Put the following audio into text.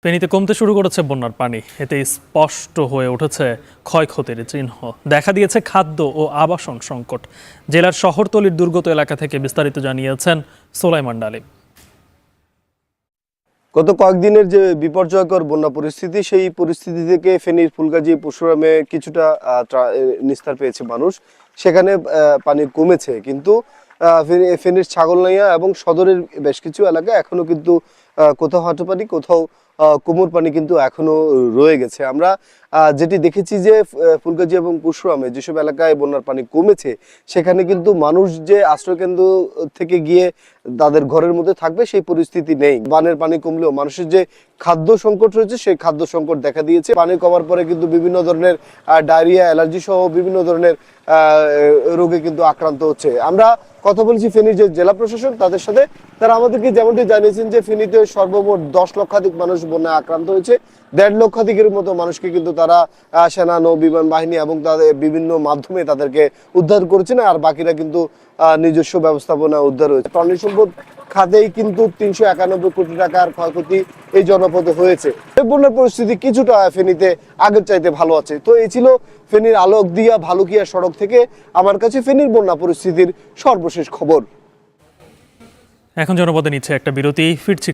ফেনীতে কমতে শুরু করেছে বন্যার পানি। এতে স্পষ্ট হয়ে উঠেছে ক্ষয়ক্ষতির চিহ্ন। দেখা দিয়েছে খাদ্য ও আবাসন সংকট। জেলার শহরতলির দুর্গত এলাকা থেকে বিস্তারিত জানিয়েছেন সোলাইমান ডালিম। গত কয়েকদিনের যে বিপর্যয়কর বন্যা পরিস্থিতি, সেই পরিস্থিতি থেকে ফেনীর ফুলগাজী পরশুরামে কিছুটা নিস্তার পেয়েছে মানুষ। সেখানে পানি কমেছে, কিন্তু ফেনীর ছাগলনাইয়া এবং সদরের বেশ কিছু এলাকা এখনো কিন্তু কোথাও হাঁটু পানি, কোথাও কোমর পানি কিন্তু এখনো রয়ে গেছে। আমরা যেটি দেখেছি যে ফুলগাজী এবং পরশুরামে যেসব এলাকায় বন্যার পানি কমেছে, সেখানে কিন্তু মানুষ যে আশ্রয়কেন্দ্র থেকে গিয়ে তাদের ঘরের মধ্যে থাকবে সেই পরিস্থিতি নেই। বানের পানি কমলেও মানুষের যে খাদ্য সংকট রয়েছে, সেই খাদ্য সংকট দেখা দিয়েছে। পানি কমার পরে কিন্তু বিভিন্ন ধরনের ডায়রিয়া, অ্যালার্জি সহ বিভিন্ন ধরনের রোগে কিন্তু আক্রান্ত হচ্ছে। আমরা কথা বলছি ফেনীর যে জেলা প্রশাসন তাদের সাথে। তারা আমাদেরকে যেমনটি জানিয়েছেন যে ফেনীতে সর্বমোট 10 লক্ষাধিক মানুষ বন্যায় আক্রান্ত হয়েছে। 1.5 লক্ষাধিকের মতো মানুষকে কিন্তু তারা সেনা, নৌ বিমান বাহিনী এবং তাদের বিভিন্ন মাধ্যমে তাদেরকে উদ্ধার করেছেন, আর বাকিরা কিন্তু নিজস্ব ব্যবস্থাপনা উদ্ধার হয়েছে। প্রাণী সম্পদ খাতেই কিন্তু 391 কোটি টাকার ক্ষয়ক্ষতি এই জনপদে হয়েছে। এই বন্যার পরিস্থিতি কিছুটা ফেনীতে আগের চাইতে ভালো আছে। তো এই ছিল ফেনীর আলোকদিয়া ভালুকিয়া সড়ক থেকে আমার কাছে ফেনীর বন্যা পরিস্থিতির সর্বশেষ খবর। এখন জনপদে নিচ্ছে একটা বিরতি, ফিরছি